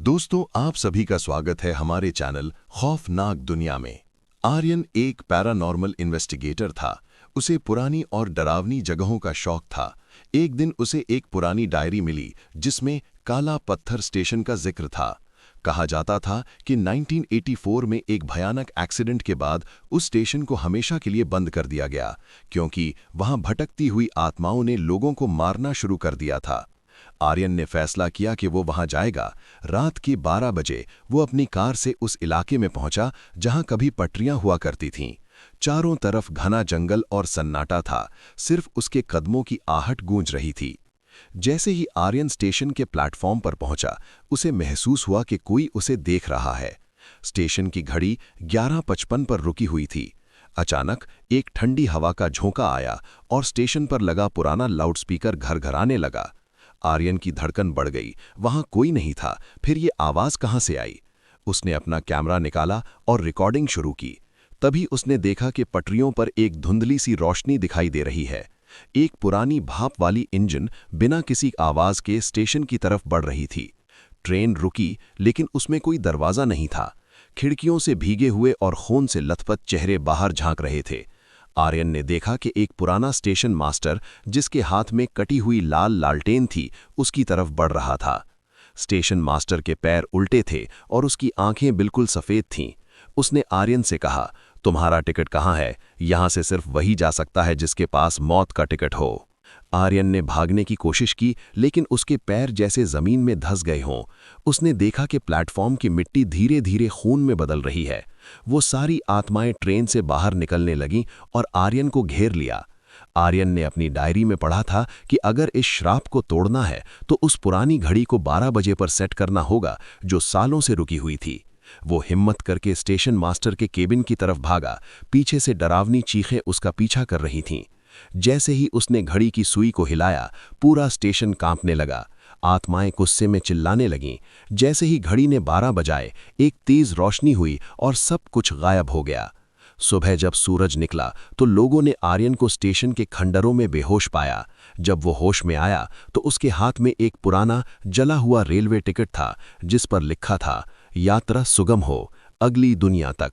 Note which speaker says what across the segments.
Speaker 1: दोस्तों, आप सभी का स्वागत है हमारे चैनल खौफनाक दुनिया में। आर्यन एक पैरानॉर्मल इन्वेस्टिगेटर था। उसे पुरानी और डरावनी जगहों का शौक था। एक दिन उसे एक पुरानी डायरी मिली जिसमें काला पत्थर स्टेशन का जिक्र था। कहा जाता था कि 1984 में एक भयानक एक्सीडेंट के बाद उस स्टेशन को हमेशा के लिए बंद कर दिया गया, क्योंकि वहां भटकती हुई आत्माओं ने लोगों को मारना शुरू कर दिया था। आर्यन ने फैसला किया कि वो वहां जाएगा। रात के 12 बजे वो अपनी कार से उस इलाके में पहुंचा जहां कभी पटरियां हुआ करती थीं। चारों तरफ घना जंगल और सन्नाटा था, सिर्फ उसके कदमों की आहट गूंज रही थी। जैसे ही आर्यन स्टेशन के प्लेटफॉर्म पर पहुंचा, उसे महसूस हुआ कि कोई उसे देख रहा है। स्टेशन की घड़ी 11:55 पर रुकी हुई थी। अचानक एक ठंडी हवा का झोंका आया और स्टेशन पर लगा पुराना लाउडस्पीकर घरघराने लगा। आर्यन की धड़कन बढ़ गई। वहां कोई नहीं था, फिर ये आवाज कहां से आई? उसने अपना कैमरा निकाला और रिकॉर्डिंग शुरू की। तभी उसने देखा कि पटरियों पर एक धुंधली सी रोशनी दिखाई दे रही है। एक पुरानी भाप वाली इंजन बिना किसी आवाज के स्टेशन की तरफ बढ़ रही थी। ट्रेन रुकी, लेकिन उसमें कोई दरवाजा नहीं था। खिड़कियों से भीगे हुए और खून से लथपथ चेहरे बाहर झांक रहे थे। आर्यन ने देखा कि एक पुराना स्टेशन मास्टर, जिसके हाथ में कटी हुई लाल लालटेन थी, उसकी तरफ बढ़ रहा था। स्टेशन मास्टर के पैर उल्टे थे और उसकी आंखें बिल्कुल सफेद थीं। उसने आर्यन से कहा, तुम्हारा टिकट कहाँ है? यहां से सिर्फ वही जा सकता है जिसके पास मौत का टिकट हो। आर्यन ने भागने की कोशिश की, लेकिन उसके पैर जैसे जमीन में धंस गए हों। उसने देखा कि प्लेटफॉर्म की मिट्टी धीरे धीरे खून में बदल रही है। वो सारी आत्माएं ट्रेन से बाहर निकलने लगीं और आर्यन को घेर लिया। आर्यन ने अपनी डायरी में पढ़ा था कि अगर इस श्राप को तोड़ना है तो उस पुरानी घड़ी को 12 बजे पर सेट करना होगा, जो सालों से रुकी हुई थी। वो हिम्मत करके स्टेशन मास्टर के केबिन की तरफ भागा। पीछे से डरावनी चीखें उसका पीछा कर रही थीं। जैसे ही उसने घड़ी की सुई को हिलाया, पूरा स्टेशन कांपने लगा। आत्माएं गुस्से में चिल्लाने लगीं। जैसे ही घड़ी ने 12 बजाए, एक तेज रोशनी हुई और सब कुछ गायब हो गया। सुबह जब सूरज निकला तो लोगों ने आर्यन को स्टेशन के खंडरों में बेहोश पाया। जब वो होश में आया तो उसके हाथ में एक पुराना जला हुआ रेलवे टिकट था, जिस पर लिखा था, यात्रा सुगम हो, अगली दुनिया तक।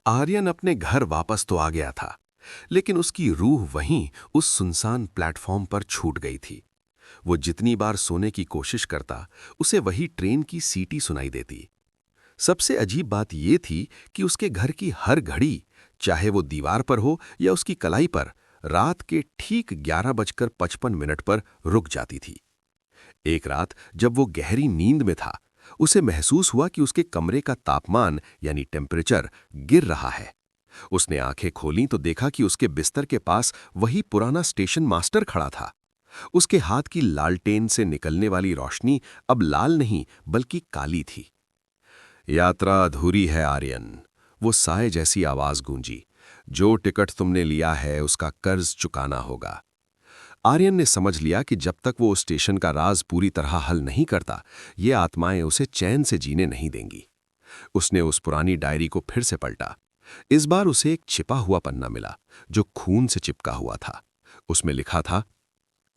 Speaker 2: आर्यन अपने घर वापस तो आ गया था, लेकिन उसकी रूह वहीं उस सुनसान प्लेटफॉर्म पर छूट गई थी। वो जितनी बार सोने की कोशिश करता, उसे वही ट्रेन की सीटी सुनाई देती। सबसे अजीब बात यह थी कि उसके घर की हर घड़ी, चाहे वो दीवार पर हो या उसकी कलाई पर, रात के ठीक 11:55 पर रुक जाती थी। एक रात जब वो गहरी नींद में था, उसे महसूस हुआ कि उसके कमरे का तापमान यानी टेम्परेचर गिर रहा है। उसने आंखें खोलीं तो देखा कि उसके बिस्तर के पास वही पुराना स्टेशन मास्टर खड़ा था। उसके हाथ की लालटेन से निकलने वाली रोशनी अब लाल नहीं बल्कि काली थी। यात्रा अधूरी है आर्यन, वो साए जैसी आवाज गूंजी। जो टिकट तुमने लिया है उसका कर्ज चुकाना होगा। आर्यन ने समझ लिया कि जब तक वो उस स्टेशन का राज पूरी तरह हल नहीं करता, ये आत्माएं उसे चैन से जीने नहीं देंगी। उसने उस पुरानी डायरी को फिर से पलटा। इस बार उसे एक छिपा हुआ पन्ना मिला, जो खून से चिपका हुआ था। उसमें लिखा था,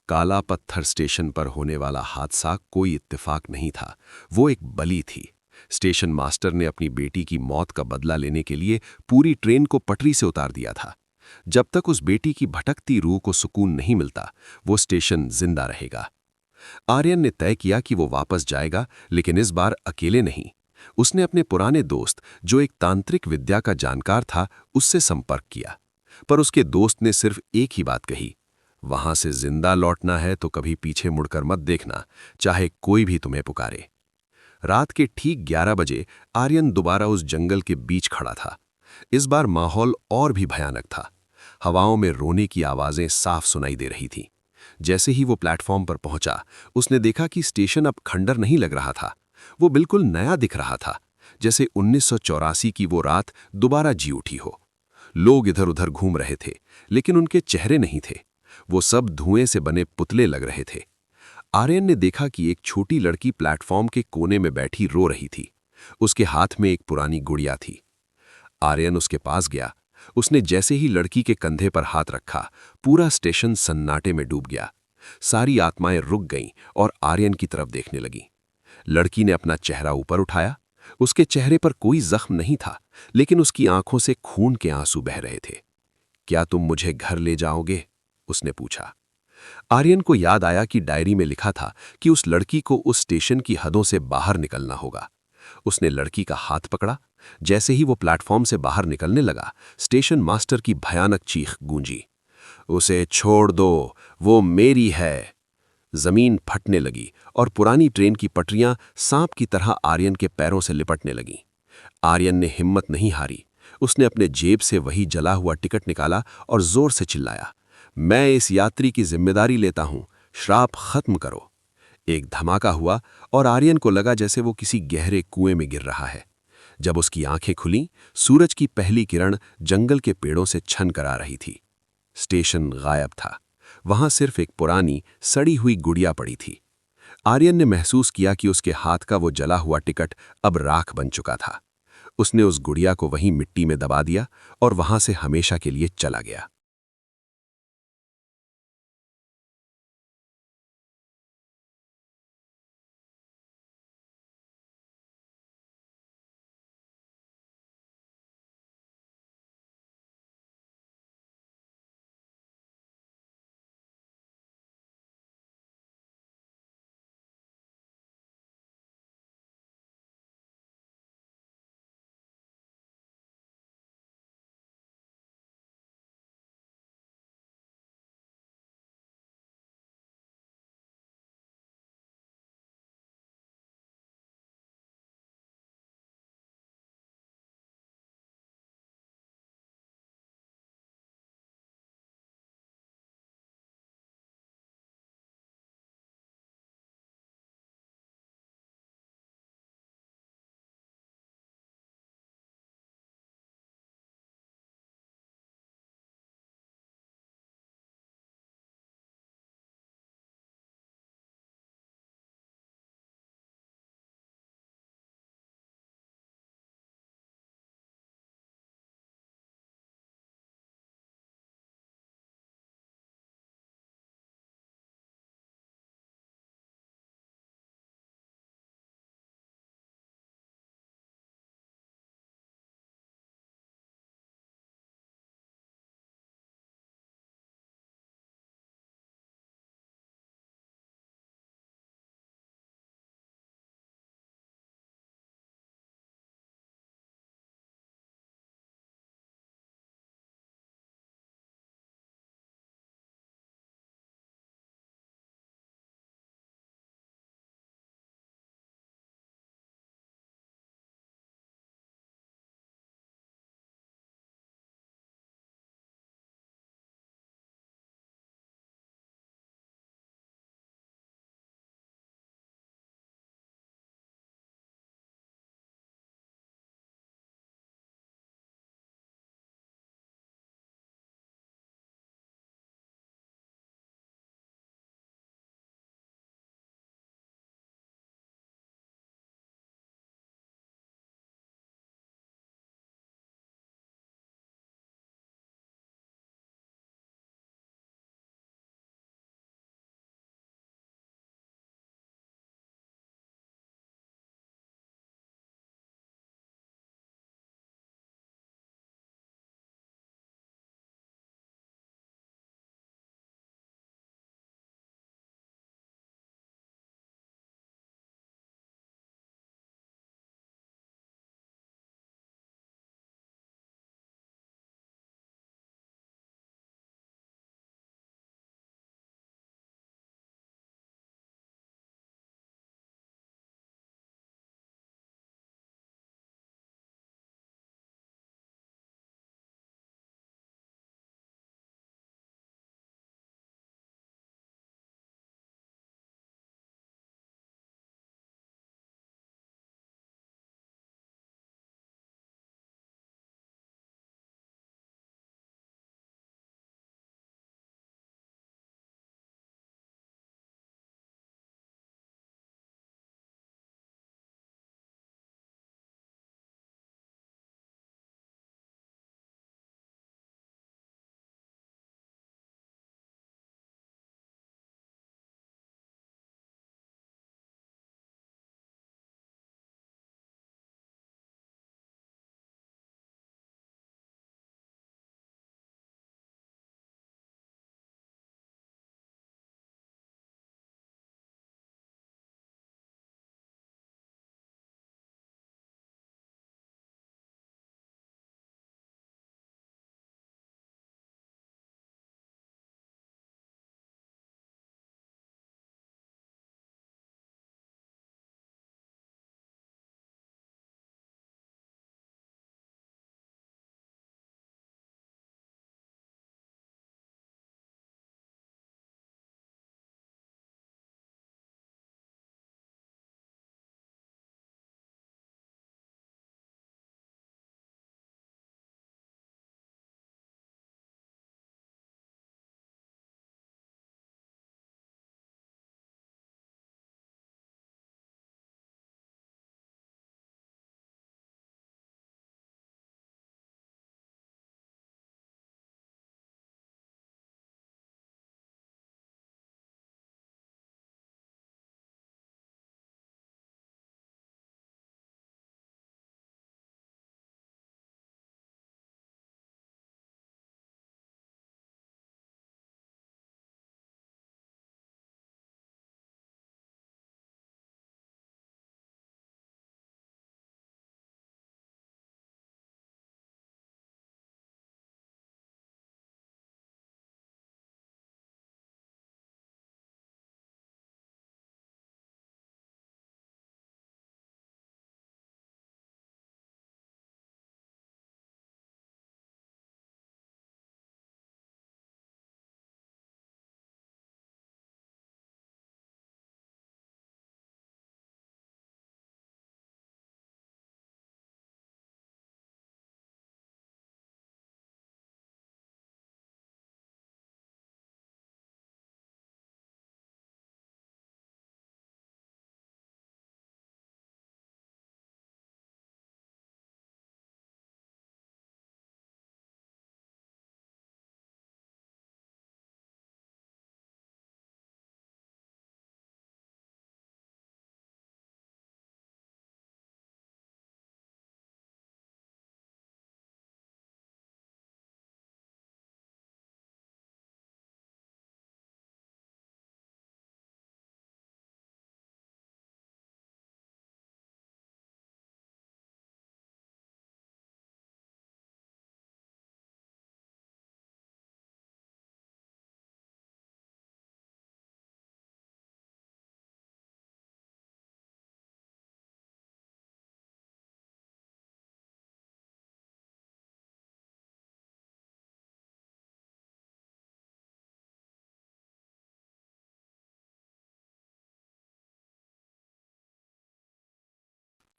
Speaker 2: काला पत्थर स्टेशन पर होने वाला हादसा कोई इत्तेफाक नहीं था, वो एक बलि थी। स्टेशन मास्टर ने अपनी बेटी की मौत का बदला लेने के लिए पूरी ट्रेन को पटरी से उतार दिया था। जब तक उस बेटी की भटकती रूह को सुकून नहीं मिलता, वो स्टेशन जिंदा रहेगा। आर्यन ने तय किया कि वो वापस जाएगा, लेकिन इस बार अकेले नहीं। उसने अपने पुराने दोस्त, जो एक तांत्रिक विद्या का जानकार था, उससे संपर्क किया। पर उसके दोस्त ने सिर्फ एक ही बात कही, वहां से जिंदा लौटना है तो कभी पीछे मुड़कर मत देखना, चाहे कोई भी तुम्हें पुकारे। रात के ठीक 11 बजे आर्यन दोबारा उस जंगल के बीच खड़ा था। इस बार माहौल और भी भयानक था। हवाओं में रोने की आवाजें साफ सुनाई दे रही थीं। जैसे ही वो प्लेटफॉर्म पर पहुंचा, उसने देखा कि स्टेशन अब खंडर नहीं लग रहा था। वो बिल्कुल नया दिख रहा था, जैसे 1984 की वो रात दोबारा जी उठी हो। लोग इधर उधर घूम रहे थे, लेकिन उनके चेहरे नहीं थे। वो सब धुएं से बने पुतले लग रहे थे। आर्यन ने देखा कि एक छोटी लड़की प्लेटफॉर्म के कोने में बैठी रो रही थी। उसके हाथ में एक पुरानी गुड़िया थी। आर्यन उसके पास गया। उसने जैसे ही लड़की के कंधे पर हाथ रखा, पूरा स्टेशन सन्नाटे में डूब गया। सारी आत्माएं रुक गईं और आर्यन की तरफ देखने लगीं। लड़की ने अपना चेहरा ऊपर उठाया। उसके चेहरे पर कोई जख्म नहीं था, लेकिन उसकी आंखों से खून के आंसू बह रहे थे। क्या तुम मुझे घर ले जाओगे? उसने पूछा। आर्यन को याद आया कि डायरी में लिखा था कि उस लड़की को उस स्टेशन की हदों से बाहर निकलना होगा। उसने लड़की का हाथ पकड़ा। जैसे ही वो प्लेटफॉर्म से बाहर निकलने लगा, स्टेशन मास्टर की भयानक चीख गूंजी, उसे छोड़ दो, वो मेरी है। जमीन फटने लगी और पुरानी ट्रेन की पटरियां सांप की तरह आर्यन के पैरों से लिपटने लगीं। आर्यन ने हिम्मत नहीं हारी। उसने अपने जेब से वही जला हुआ टिकट निकाला और जोर से चिल्लाया, मैं इस यात्री की जिम्मेदारी लेता हूं, श्राप खत्म करो। एक धमाका हुआ और आर्यन को लगा जैसे वो किसी गहरे कुएं में गिर रहा है। जब उसकी आंखें खुलीं, सूरज की पहली किरण जंगल के पेड़ों से छन कर आ रही थी। स्टेशन गायब था। वहां सिर्फ एक पुरानी सड़ी हुई गुड़िया पड़ी थी। आर्यन ने महसूस किया कि उसके हाथ का वो जला हुआ टिकट अब राख बन चुका था। उसने उस गुड़िया को वहीं मिट्टी में दबा दिया और वहां से हमेशा के लिए चला गया।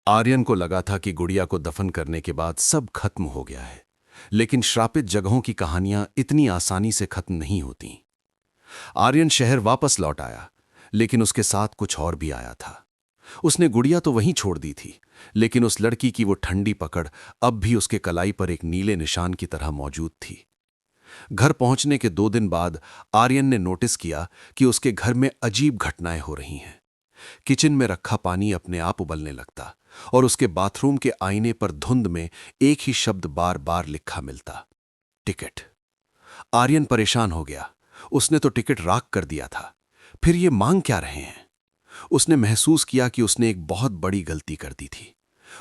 Speaker 2: आर्यन को लगा था कि गुड़िया को दफन करने के बाद सब खत्म हो गया है, लेकिन श्रापित जगहों की कहानियां इतनी आसानी से खत्म नहीं होती। आर्यन शहर वापस लौट आया, लेकिन उसके साथ कुछ और भी आया था। उसने गुड़िया तो वहीं छोड़ दी थी, लेकिन उस लड़की की वो ठंडी पकड़ अब भी उसके कलाई पर एक नीले निशान की तरह मौजूद थी। घर पहुंचने के 2 दिन बाद आर्यन ने नोटिस किया कि उसके घर में अजीब घटनाएं हो रही हैं। किचन में रखा पानी अपने आप उबलने लगता और उसके बाथरूम के आईने पर धुंध में एक ही शब्द बार बार लिखा मिलता, टिकट। आर्यन परेशान हो गया। उसने तो टिकट राख कर दिया था, फिर ये मांग क्या रहे हैं? उसने महसूस किया कि उसने एक बहुत बड़ी गलती कर दी थी।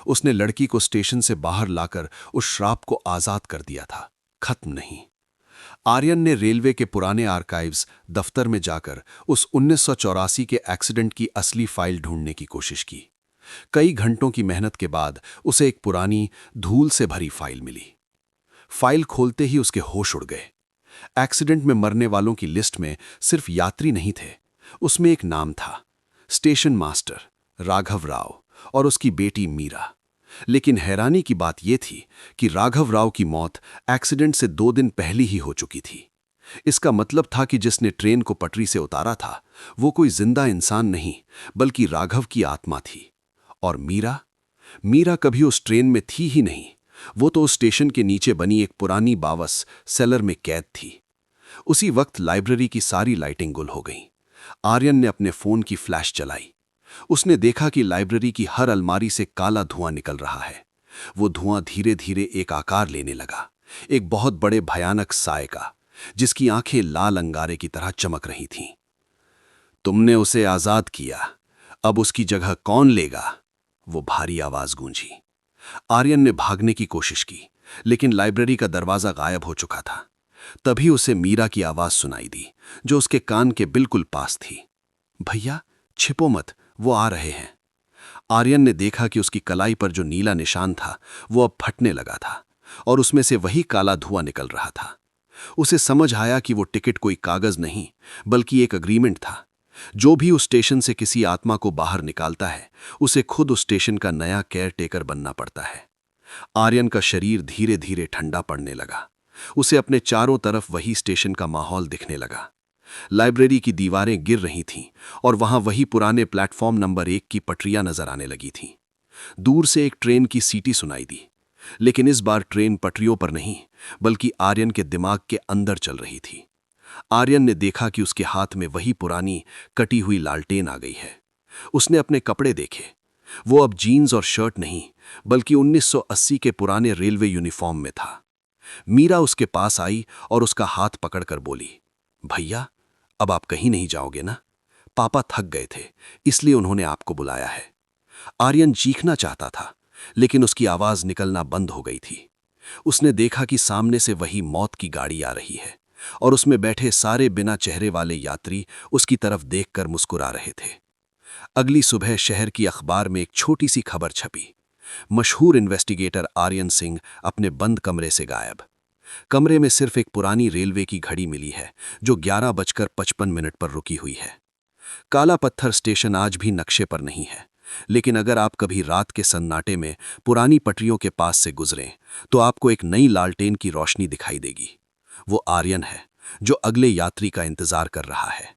Speaker 2: उसने लड़की को स्टेशन से बाहर लाकर उस श्राप को आजाद कर दिया था, खत्म नहीं। आर्यन ने रेलवे के पुराने आर्काइव्स दफ्तर में जाकर उस 1984 के एक्सीडेंट की असली फाइल ढूंढने की कोशिश की। कई घंटों की मेहनत के बाद उसे एक पुरानी धूल से भरी फाइल मिली। फाइल खोलते ही उसके होश उड़ गए। एक्सीडेंट में मरने वालों की लिस्ट में सिर्फ यात्री नहीं थे, उसमें एक नाम था, स्टेशन मास्टर राघव राव और उसकी बेटी मीरा। लेकिन हैरानी की बात यह थी कि राघव राव की मौत एक्सीडेंट से 2 दिन पहले ही हो चुकी थी। इसका मतलब था कि जिसने ट्रेन को पटरी से उतारा था वो कोई जिंदा इंसान नहीं, बल्कि राघव की आत्मा थी। और मीरा? मीरा कभी उस ट्रेन में थी ही नहीं। वो तो उस स्टेशन के नीचे बनी एक पुरानी बावस सेलर में कैद थी। उसी वक्त लाइब्रेरी की सारी लाइटिंग गुल हो गई। आर्यन ने अपने फोन की फ्लैश चलाई। उसने देखा कि लाइब्रेरी की हर अलमारी से काला धुआं निकल रहा है। वो धुआं धीरे धीरे एक आकार लेने लगा, एक बहुत बड़े भयानक साए का, जिसकी आंखें लाल अंगारे की तरह चमक रही थीं। तुमने उसे आजाद किया, अब उसकी जगह कौन लेगा? वो भारी आवाज गूंजी। आर्यन ने भागने की कोशिश की, लेकिन लाइब्रेरी का दरवाजा गायब हो चुका था। तभी उसे मीरा की आवाज सुनाई दी, जो उसके कान के बिल्कुल पास थी। भैया, छिपो मत, वो आ रहे हैं। आर्यन ने देखा कि उसकी कलाई पर जो नीला निशान था वो अब फटने लगा था और उसमें से वही काला धुआं निकल रहा था। उसे समझ आया कि वो टिकट कोई कागज नहीं, बल्कि एक अग्रीमेंट था। जो भी उस स्टेशन से किसी आत्मा को बाहर निकालता है, उसे खुद उस स्टेशन का नया केयर टेकर बनना पड़ता है। आर्यन का शरीर धीरे धीरे ठंडा पड़ने लगा। उसे अपने चारों तरफ वही स्टेशन का माहौल दिखने लगा। लाइब्रेरी की दीवारें गिर रही थीं और वहां वही पुराने प्लेटफॉर्म नंबर 1 की पटरियां नजर आने लगी थीं। दूर से एक ट्रेन की सीटी सुनाई दी, लेकिन इस बार ट्रेन पटरियों पर नहीं, बल्कि आर्यन के दिमाग के अंदर चल रही थी। आर्यन ने देखा कि उसके हाथ में वही पुरानी कटी हुई लालटेन आ गई है। उसने अपने कपड़े देखे। वो अब जीन्स और शर्ट नहीं, बल्कि 1980 के पुराने रेलवे यूनिफॉर्म में था। मीरा उसके पास आई और उसका हाथ पकड़कर बोली, भैया, अब आप कहीं नहीं जाओगे ना? पापा थक गए थे, इसलिए उन्होंने आपको बुलाया है। आर्यन चीखना चाहता था, लेकिन उसकी आवाज निकलना बंद हो गई थी। उसने देखा कि सामने से वही मौत की गाड़ी आ रही है और उसमें बैठे सारे बिना चेहरे वाले यात्री उसकी तरफ देखकर मुस्कुरा रहे थे। अगली सुबह शहर की अखबार में एक छोटी सी खबर छपी, मशहूर इन्वेस्टिगेटर आर्यन सिंह अपने बंद कमरे से गायब। कमरे में सिर्फ एक पुरानी रेलवे की घड़ी मिली है, जो 11:55 पर रुकी हुई है। काला पत्थर स्टेशन आज भी नक्शे पर नहीं है, लेकिन अगर आप कभी रात के सन्नाटे में पुरानी पटरियों के पास से गुजरें, तो आपको एक नई लालटेन की रोशनी दिखाई देगी। वो आर्यन है, जो अगले यात्री का इंतजार कर रहा है।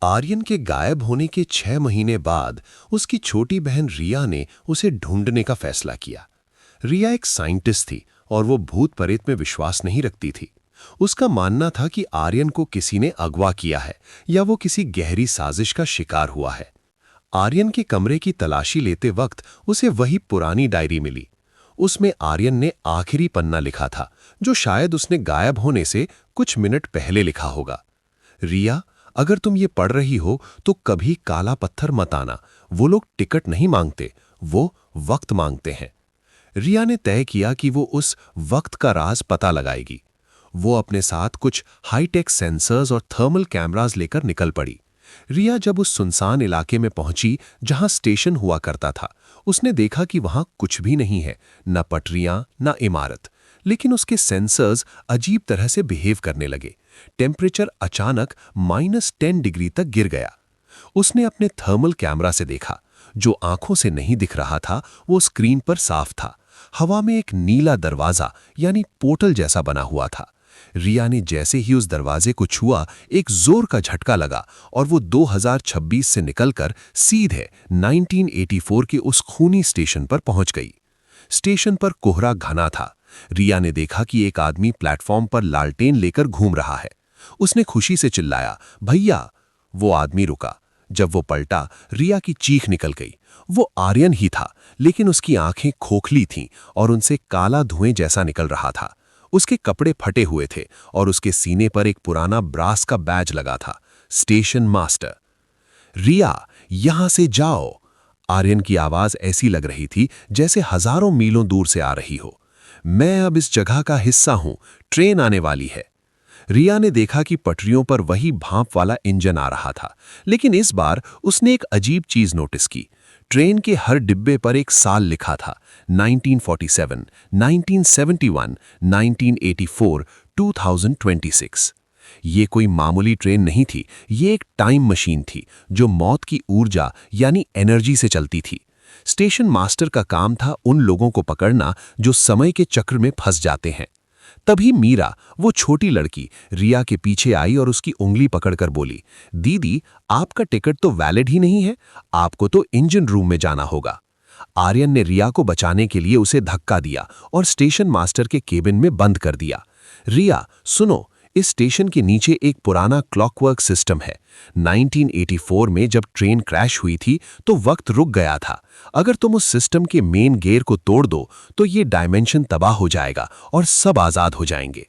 Speaker 3: आर्यन के गायब होने के 6 महीने बाद उसकी छोटी बहन रिया ने उसे ढूंढने का फैसला किया। रिया एक साइंटिस्ट थी और वो भूत प्रेत में विश्वास नहीं रखती थी। उसका मानना था कि आर्यन को किसी ने अगवा किया है या वो किसी गहरी साजिश का शिकार हुआ है। आर्यन के कमरे की तलाशी लेते वक्त उसे वही पुरानी डायरी मिली। उसमें आर्यन ने आखिरी पन्ना लिखा था, जो शायद उसने गायब होने से कुछ मिनट पहले लिखा होगा। रिया, अगर तुम ये पढ़ रही हो तो कभी काला पत्थर मत आना। वो लोग टिकट नहीं मांगते, वो वक्त मांगते हैं। रिया ने तय किया कि वो उस वक्त का राज पता लगाएगी। वो अपने साथ कुछ हाईटेक सेंसर्स और थर्मल कैमरास लेकर निकल पड़ी। रिया जब उस सुनसान इलाके में पहुंची जहां स्टेशन हुआ करता था, उसने देखा कि वहां कुछ भी नहीं है, न पटरियां न इमारत। लेकिन उसके सेंसर्स अजीब तरह से बिहेव करने लगे। टेम्परेचर अचानक -10 डिग्री तक गिर गया। उसने अपने थर्मल कैमरा से देखा। जो आंखों से नहीं दिख रहा था वो स्क्रीन पर साफ था। हवा में एक नीला दरवाजा यानी पोर्टल जैसा बना हुआ था। रिया ने जैसे ही उस दरवाजे को छुआ, एक जोर का झटका लगा और वो 2026 से निकलकर सीधे 1984 के उस खूनी स्टेशन पर पहुंच गई। स्टेशन पर कोहरा घना था। रिया ने देखा कि एक आदमी प्लेटफॉर्म पर लालटेन लेकर घूम रहा है। उसने खुशी से चिल्लाया, भैया! वो आदमी रुका। जब वो पलटा, रिया की चीख निकल गई। वो आर्यन ही था, लेकिन उसकी आंखें खोखली थीं और उनसे काला धुएं जैसा निकल रहा था। उसके कपड़े फटे हुए थे और उसके सीने पर एक पुराना ब्रास का बैज लगा था, स्टेशन मास्टर। रिया, यहां से जाओ! आर्यन की आवाज ऐसी लग रही थी जैसे हजारों मीलों दूर से आ रही हो। मैं अब इस जगह का हिस्सा हूं, ट्रेन आने वाली है। रिया ने देखा कि पटरियों पर वही भांप वाला इंजन आ रहा था, लेकिन इस बार उसने एक अजीब चीज नोटिस की। ट्रेन के हर डिब्बे पर एक साल लिखा था, 1947, 1971, 1984, 2026। ये कोई मामूली ट्रेन नहीं थी, ये एक टाइम मशीन थी जो मौत की ऊर्जा यानी एनर्जी से चलती थी। स्टेशन मास्टर का काम था उन लोगों को पकड़ना जो समय के चक्र में फंस जाते हैं। तभी मीरा, वो छोटी लड़की, रिया के पीछे आई और उसकी उंगली पकड़कर बोली, दीदी, आपका टिकट तो वैलिड ही नहीं है, आपको तो इंजन रूम में जाना होगा। आर्यन ने रिया को बचाने के लिए उसे धक्का दिया और स्टेशन मास्टर के केबिन में बंद कर दिया। रिया, सुनो, इस स्टेशन के नीचे एक पुराना क्लॉकवर्क सिस्टम है। 1984 में जब ट्रेन क्रैश हुई थी तो वक्त रुक गया था। अगर तुम उस सिस्टम के मेन गेयर को तोड़ दो तो ये डायमेंशन तबाह हो जाएगा और सब आजाद हो जाएंगे।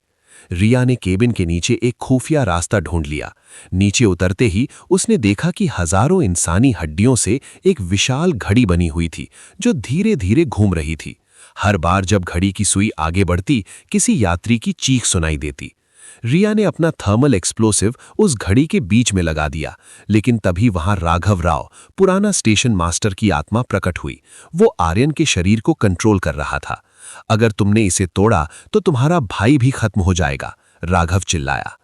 Speaker 3: रिया ने केबिन के नीचे एक खुफिया रास्ता ढूंढ लिया। नीचे उतरते ही उसने देखा कि हजारों इंसानी हड्डियों से एक विशाल घड़ी बनी हुई थी जो धीरे धीरे घूम रही थी। हर बार जब घड़ी की सुई आगे बढ़ती, किसी यात्री की चीख सुनाई देती। रिया ने अपना थर्मल एक्सप्लोसिव उस घड़ी के बीच में लगा दिया, लेकिन तभी वहां राघव राव, पुराना स्टेशन मास्टर की आत्मा प्रकट हुई। वो आर्यन के शरीर को कंट्रोल कर रहा था। अगर तुमने इसे तोड़ा तो तुम्हारा भाई भी खत्म हो जाएगा, राघव चिल्लाया।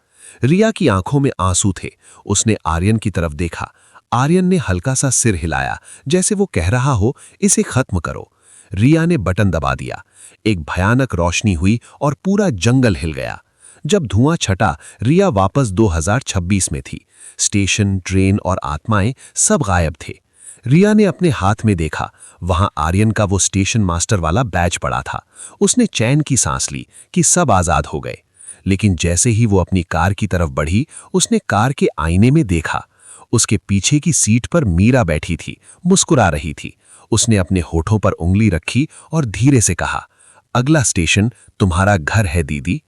Speaker 3: रिया की आंखों में आंसू थे। उसने आर्यन की तरफ देखा। आर्यन ने हल्का सा सिर हिलाया, जैसे वो कह रहा हो, इसे खत्म करो। रिया ने बटन दबा दिया। एक भयानक रोशनी हुई और पूरा जंगल हिल गया। जब धुआं छटा, रिया वापस 2026 में थी। स्टेशन, ट्रेन और आत्माएं सब गायब थे। रिया ने अपने हाथ में देखा, वहां आर्यन का वो स्टेशन मास्टर वाला बैज पड़ा था। उसने चैन की सांस ली कि सब आजाद हो गए। लेकिन जैसे ही वो अपनी कार की तरफ बढ़ी, उसने कार के आईने में देखा। उसके पीछे की सीट पर मीरा बैठी थी, मुस्कुरा रही थी। उसने अपने होठों पर उंगली रखी और धीरे से कहा, अगला स्टेशन तुम्हारा घर है दीदी।